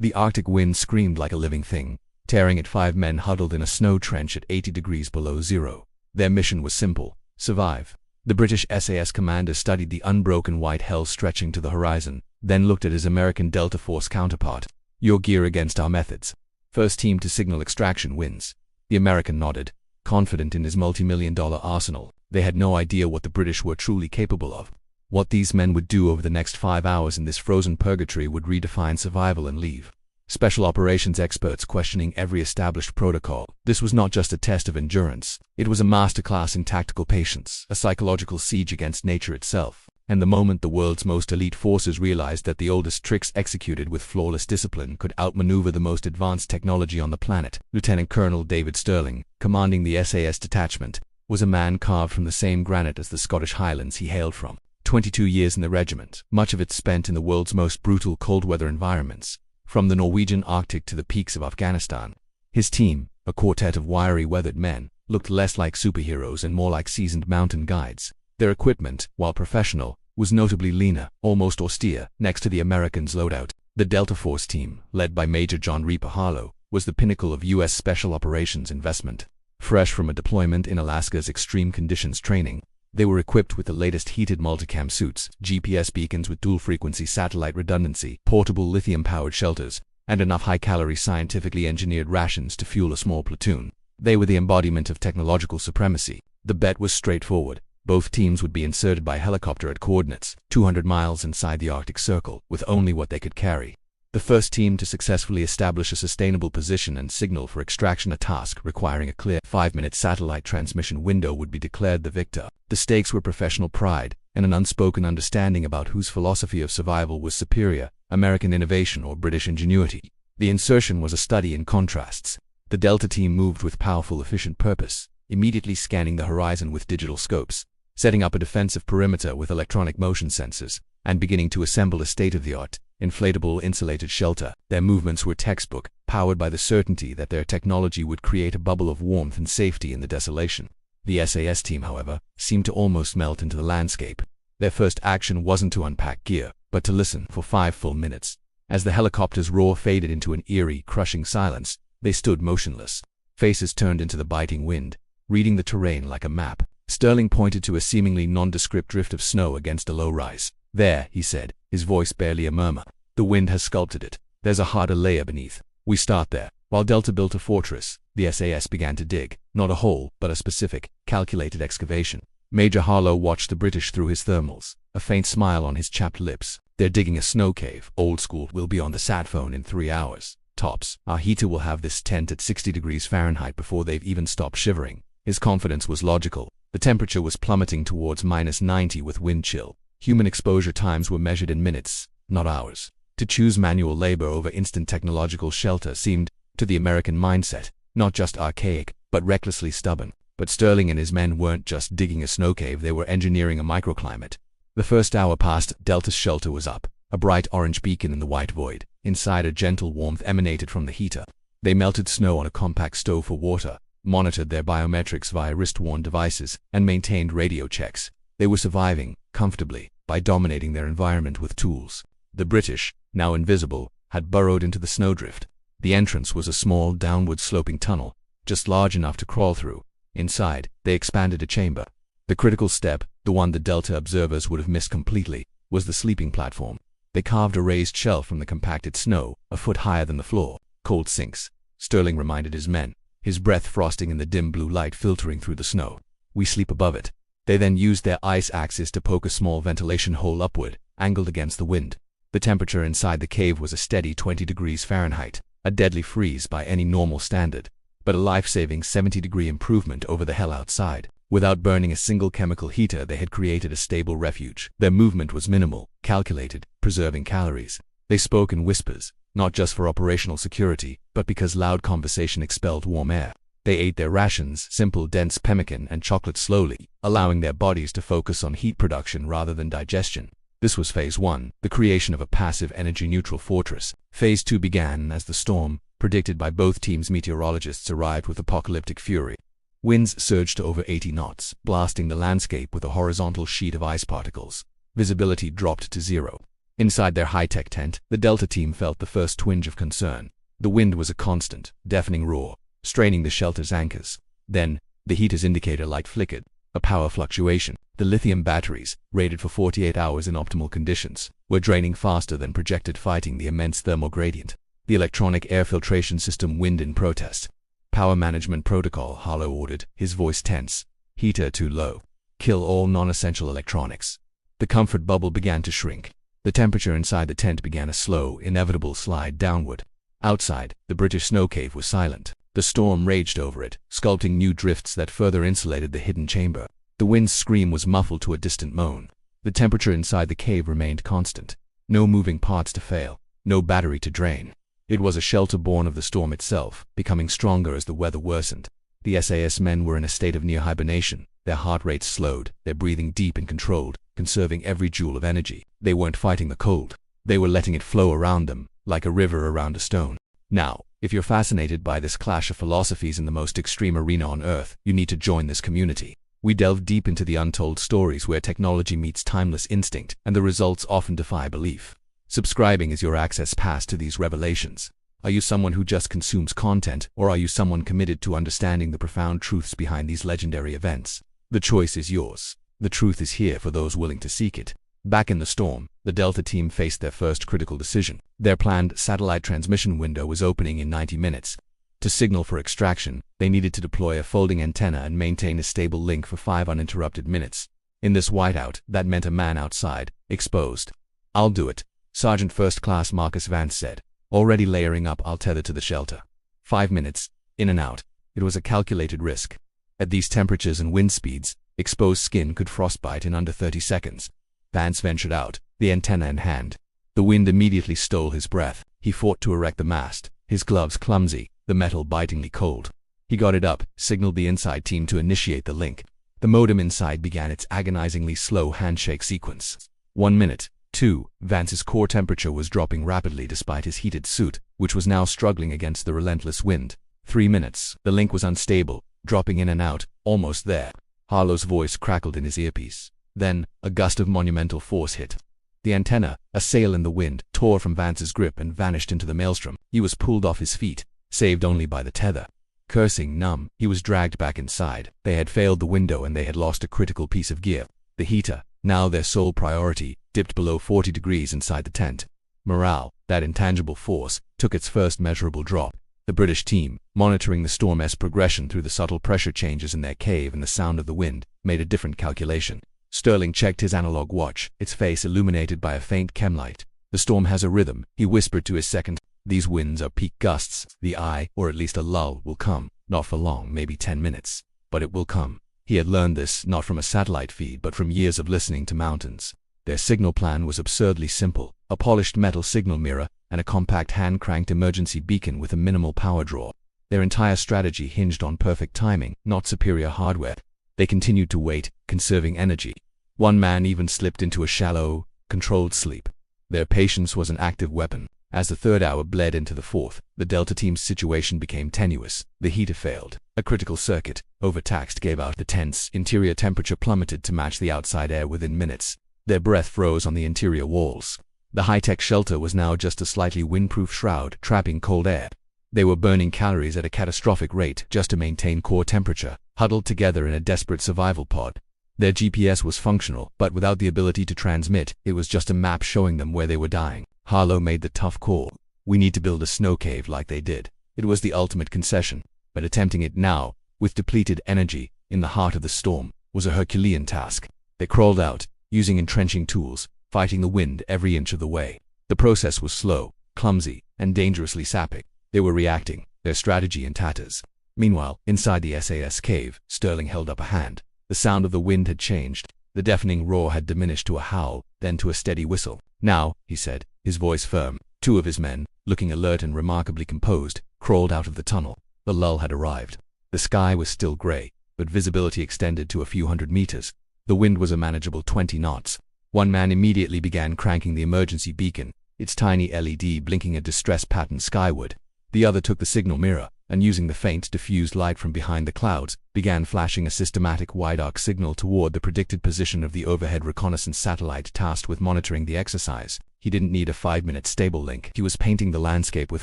The Arctic wind screamed like a living thing, tearing at 5 men huddled in a snow trench at 80 degrees below zero. Their mission was simple: survive. The British SAS commander studied the unbroken white hell stretching to the horizon, then looked at his American Delta Force counterpart. "Your gear against our methods. First team to signal extraction wins." The American nodded, confident in his multi-million-dollar arsenal. They had no idea what the British were truly capable of. What these men would do over the next 5 hours in this frozen purgatory would redefine survival and leave. Special operations experts questioning every established protocol. This was not just a test of endurance. It was a masterclass in tactical patience, a psychological siege against nature itself. And the moment the world's most elite forces realized that the oldest tricks executed with flawless discipline could outmaneuver the most advanced technology on the planet, Lieutenant Colonel David Stirling, commanding the SAS detachment, was a man carved from the same granite as the Scottish Highlands he hailed from. 22 years in the regiment, much of it spent in the world's most brutal cold-weather environments, from the Norwegian Arctic to the peaks of Afghanistan. His team, a quartet of wiry, weathered men, looked less like superheroes and more like seasoned mountain guides. Their equipment, while professional, was notably leaner, almost austere, next to the Americans' loadout. The Delta Force team, led by Major John Reaper Harlow, was the pinnacle of U.S. Special Operations investment. Fresh from a deployment in Alaska's extreme conditions training, they were equipped with the latest heated multicam suits, GPS beacons with dual-frequency satellite redundancy, portable lithium-powered shelters, and enough high-calorie scientifically engineered rations to fuel a small platoon. They were the embodiment of technological supremacy. The bet was straightforward. Both teams would be inserted by helicopter at coordinates 200 miles inside the Arctic Circle, with only what they could carry. The first team to successfully establish a sustainable position and signal for extraction, a task requiring a clear 5-minute satellite transmission window, would be declared the victor. The stakes were professional pride and an unspoken understanding about whose philosophy of survival was superior, American innovation or British ingenuity. The insertion was a study in contrasts. The Delta team moved with powerful, efficient purpose, immediately scanning the horizon with digital scopes, setting up a defensive perimeter with electronic motion sensors, and beginning to assemble a state-of-the-art, inflatable insulated shelter. Their movements were textbook, powered by the certainty that their technology would create a bubble of warmth and safety in the desolation. The SAS team, however, seemed to almost melt into the landscape. Their first action wasn't to unpack gear, but to listen for 5 full minutes. As the helicopter's roar faded into an eerie, crushing silence, they stood motionless, faces turned into the biting wind, reading the terrain like a map. Stirling pointed to a seemingly nondescript drift of snow against a low rise. "There," he said, his voice barely a murmur. "The wind has sculpted it. There's a harder layer beneath. We start there." While Delta built a fortress, the SAS began to dig, not a hole, but a specific, calculated excavation. Major Harlow watched the British through his thermals, a faint smile on his chapped lips. "They're digging a snow cave. Old school. We'll be on the sat phone in 3 hours. Tops. Our heater will have this tent at 60 degrees Fahrenheit before they've even stopped shivering." His confidence was logical. The temperature was plummeting towards -90 with wind chill. Human exposure times were measured in minutes, not hours. To choose manual labor over instant technological shelter seemed, to the American mindset, not just archaic, but recklessly stubborn. But Stirling and his men weren't just digging a snow cave, they were engineering a microclimate. The first hour passed. Delta's shelter was up, a bright orange beacon in the white void. Inside, a gentle warmth emanated from the heater. They melted snow on a compact stove for water, monitored their biometrics via wrist-worn devices, and maintained radio checks. They were surviving, comfortably, by dominating their environment with tools. The British, now invisible, had burrowed into the snowdrift. The entrance was a small, downward-sloping tunnel, just large enough to crawl through. Inside, they expanded a chamber. The critical step, the one the Delta observers would have missed completely, was the sleeping platform. They carved a raised shelf from the compacted snow, a foot higher than the floor. "Cold sinks," Stirling reminded his men, his breath frosting in the dim blue light filtering through the snow. "We sleep above it." They then used their ice axes to poke a small ventilation hole upward, angled against the wind. The temperature inside the cave was a steady 20 degrees Fahrenheit, a deadly freeze by any normal standard, but a life-saving 70-degree improvement over the hell outside. Without burning a single chemical heater, they had created a stable refuge. Their movement was minimal, calculated, preserving calories. They spoke in whispers, not just for operational security, but because loud conversation expelled warm air. They ate their rations, simple dense pemmican and chocolate, slowly, allowing their bodies to focus on heat production rather than digestion. This was Phase 1, the creation of a passive energy-neutral fortress. Phase 2 began as the storm, predicted by both teams' meteorologists, arrived with apocalyptic fury. Winds surged to over 80 knots, blasting the landscape with a horizontal sheet of ice particles. Visibility dropped to zero. Inside their high-tech tent, the Delta team felt the first twinge of concern. The wind was a constant, deafening roar, straining the shelter's anchors. Then, the heater's indicator light flickered. A power fluctuation. The lithium batteries, rated for 48 hours in optimal conditions, were draining faster than projected, fighting the immense thermal gradient. The electronic air filtration system whined in protest. Power management protocol, Harlow ordered, his voice tense. Heater too low. Kill all non-essential electronics. The comfort bubble began to shrink. The temperature inside the tent began a slow, inevitable slide downward. Outside, the British snow cave was silent. The storm raged over it, sculpting new drifts that further insulated the hidden chamber. The wind's scream was muffled to a distant moan. The temperature inside the cave remained constant. No moving parts to fail, no battery to drain. It was a shelter born of the storm itself, becoming stronger as the weather worsened. The SAS men were in a state of near hibernation. Their heart rates slowed, their breathing deep and controlled, conserving every joule of energy. They weren't fighting the cold. They were letting it flow around them, like a river around a stone. Now, if you're fascinated by this clash of philosophies in the most extreme arena on Earth, you need to join this community. We delve deep into the untold stories where technology meets timeless instinct, and the results often defy belief. Subscribing is your access pass to these revelations. Are you someone who just consumes content, or are you someone committed to understanding the profound truths behind these legendary events? The choice is yours. The truth is here for those willing to seek it. Back in the storm, the Delta team faced their first critical decision. Their planned satellite transmission window was opening in 90 minutes. To signal for extraction, they needed to deploy a folding antenna and maintain a stable link for 5 uninterrupted minutes. In this whiteout, that meant a man outside, exposed. "I'll do it," Sergeant First Class Marcus Vance said. "Already layering up, I'll tether to the shelter." 5 minutes, in and out. It was a calculated risk. At these temperatures and wind speeds, exposed skin could frostbite in under 30 seconds. Vance ventured out, the antenna in hand. The wind immediately stole his breath. He fought to erect the mast, his gloves clumsy, the metal bitingly cold. He got it up, signaled the inside team to initiate the link. The modem inside began its agonizingly slow handshake sequence. 1 minute. 2. Vance's core temperature was dropping rapidly despite his heated suit, which was now struggling against the relentless wind. 3 minutes. The link was unstable, dropping in and out, almost there. Harlow's voice crackled in his earpiece. Then, a gust of monumental force hit. The antenna, a sail in the wind, tore from Vance's grip and vanished into the maelstrom. He was pulled off his feet, saved only by the tether. Cursing numb, he was dragged back inside. They had failed the window and they had lost a critical piece of gear. The heater, now their sole priority, dipped below 40 degrees inside the tent. Morale, that intangible force, took its first measurable drop. The British team, monitoring the storm's progression through the subtle pressure changes in their cave and the sound of the wind, made a different calculation. Sterling checked his analog watch, its face illuminated by a faint chemlight. "The storm has a rhythm," he whispered to his second. "These winds are peak gusts. The eye, or at least a lull, will come. Not for long, maybe 10 minutes. But it will come." He had learned this not from a satellite feed but from years of listening to mountains. Their signal plan was absurdly simple: a polished metal signal mirror and a compact hand-cranked emergency beacon with a minimal power draw. Their entire strategy hinged on perfect timing, not superior hardware. They continued to wait, conserving energy. One man even slipped into a shallow, controlled sleep. Their patience was an active weapon. As the third hour bled into the fourth, the Delta team's situation became tenuous. The heater failed. A critical circuit, overtaxed, gave out. The tent's interior temperature plummeted to match the outside air within minutes. Their breath froze on the interior walls. The high-tech shelter was now just a slightly windproof shroud, trapping cold air. They were burning calories at a catastrophic rate just to maintain core temperature, huddled together in a desperate survival pod. Their GPS was functional, but without the ability to transmit, it was just a map showing them where they were dying. Harlow made the tough call. "We need to build a snow cave like they did." It was the ultimate concession, but attempting it now, with depleted energy, in the heart of the storm, was a Herculean task. They crawled out, using entrenching tools, fighting the wind every inch of the way. The process was slow, clumsy, and dangerously sapping. They were reacting, their strategy in tatters. Meanwhile, inside the SAS cave, Sterling held up a hand. The sound of the wind had changed. The deafening roar had diminished to a howl, then to a steady whistle. "Now," he said, his voice firm. 2 of his men, looking alert and remarkably composed, crawled out of the tunnel. The lull had arrived. The sky was still gray, but visibility extended to a few hundred meters. The wind was a manageable 20 knots. One man immediately began cranking the emergency beacon, its tiny LED blinking a distress pattern skyward. The other took the signal mirror, and using the faint, diffused light from behind the clouds, began flashing a systematic wide-arc signal toward the predicted position of the overhead reconnaissance satellite tasked with monitoring the exercise. He didn't need a 5-minute stable link. He was painting the landscape with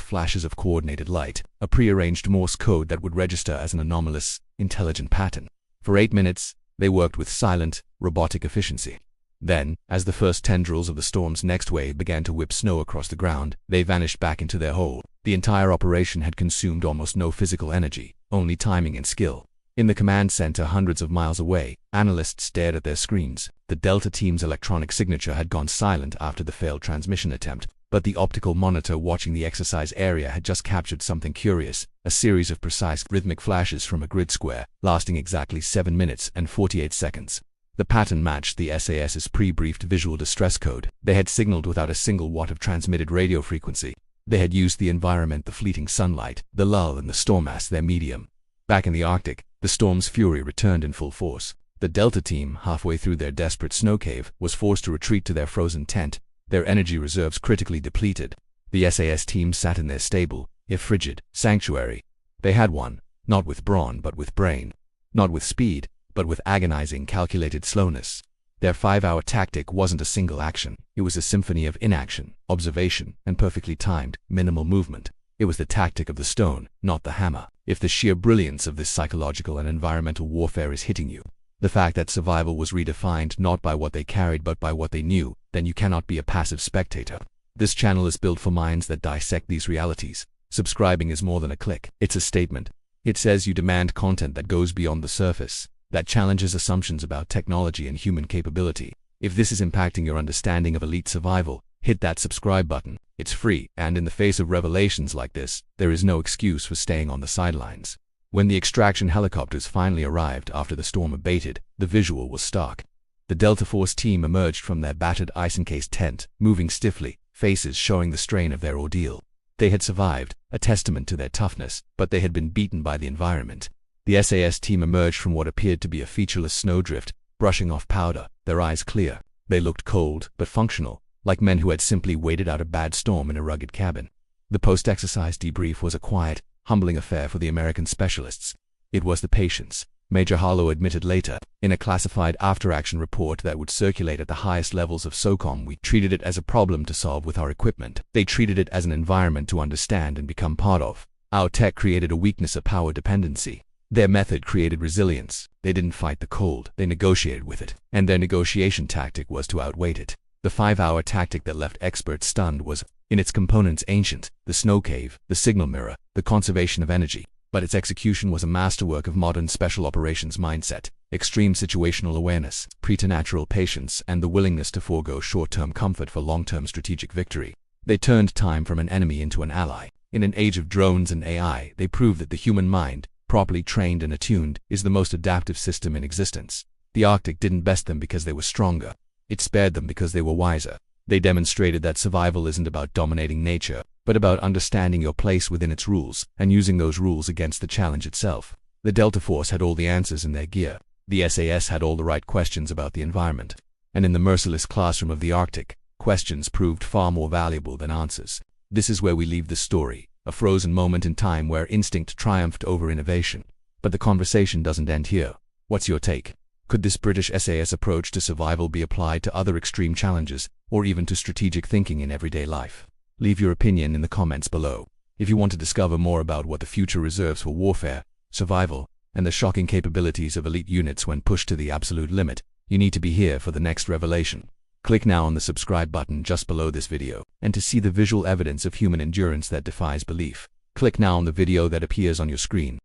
flashes of coordinated light, a prearranged Morse code that would register as an anomalous, intelligent pattern. For 8 minutes, they worked with silent, robotic efficiency. Then, as the first tendrils of the storm's next wave began to whip snow across the ground, they vanished back into their hole. The entire operation had consumed almost no physical energy, only timing and skill. In the command center hundreds of miles away, analysts stared at their screens. The Delta team's electronic signature had gone silent after the failed transmission attempt, but the optical monitor watching the exercise area had just captured something curious, a series of precise, rhythmic flashes from a grid square, lasting exactly 7 minutes and 48 seconds. The pattern matched the SAS's pre-briefed visual distress code. They had signaled without a single watt of transmitted radio frequency. They had used the environment, the fleeting sunlight, the lull and the storm as their medium. Back in the Arctic, the storm's fury returned in full force. The Delta team, halfway through their desperate snow cave, was forced to retreat to their frozen tent, their energy reserves critically depleted. The SAS team sat in their stable, if frigid, sanctuary. They had won, not with brawn but with brain. Not with speed, but with agonizing, calculated slowness. Their 5-hour tactic wasn't a single action. It was a symphony of inaction, observation, and perfectly timed, minimal movement. It was the tactic of the stone, not the hammer. If the sheer brilliance of this psychological and environmental warfare is hitting you, the fact that survival was redefined not by what they carried but by what they knew, then you cannot be a passive spectator. This channel is built for minds that dissect these realities. Subscribing is more than a click. It's a statement. It says you demand content that goes beyond the surface, that challenges assumptions about technology and human capability. If this is impacting your understanding of elite survival, hit that subscribe button. It's free, and in the face of revelations like this, there is no excuse for staying on the sidelines. When the extraction helicopters finally arrived after the storm abated, the visual was stark. The Delta Force team emerged from their battered ice-encased tent, moving stiffly, faces showing the strain of their ordeal. They had survived, a testament to their toughness, but they had been beaten by the environment. The SAS team emerged from what appeared to be a featureless snowdrift, brushing off powder, their eyes clear. They looked cold, but functional, like men who had simply waited out a bad storm in a rugged cabin. The post-exercise debrief was a quiet, humbling affair for the American specialists. It was the patience, Major Harlow admitted later, in a classified after-action report that would circulate at the highest levels of SOCOM. We treated it as a problem to solve with our equipment. They treated it as an environment to understand and become part of. Our tech created a weakness, a power dependency. Their method created resilience. They didn't fight the cold, they negotiated with it. And their negotiation tactic was to outwait it. The 5-hour tactic that left experts stunned was, in its components, ancient: the snow cave, the signal mirror, the conservation of energy. But its execution was a masterwork of modern special operations mindset, extreme situational awareness, preternatural patience, and the willingness to forego short-term comfort for long-term strategic victory. They turned time from an enemy into an ally. In an age of drones and AI, they proved that the human mind, properly trained and attuned, is the most adaptive system in existence. The Arctic didn't best them because they were stronger. It spared them because they were wiser. They demonstrated that survival isn't about dominating nature, but about understanding your place within its rules and using those rules against the challenge itself. The Delta Force had all the answers in their gear. The SAS had all the right questions about the environment. And in the merciless classroom of the Arctic, questions proved far more valuable than answers. This is where we leave the story, a frozen moment in time where instinct triumphed over innovation. But the conversation doesn't end here. What's your take? Could this British SAS approach to survival be applied to other extreme challenges, or even to strategic thinking in everyday life? Leave your opinion in the comments below. If you want to discover more about what the future reserves for warfare, survival, and the shocking capabilities of elite units when pushed to the absolute limit, you need to be here for the next revelation. Click now on the subscribe button just below this video, and to see the visual evidence of human endurance that defies belief. Click now on the video that appears on your screen.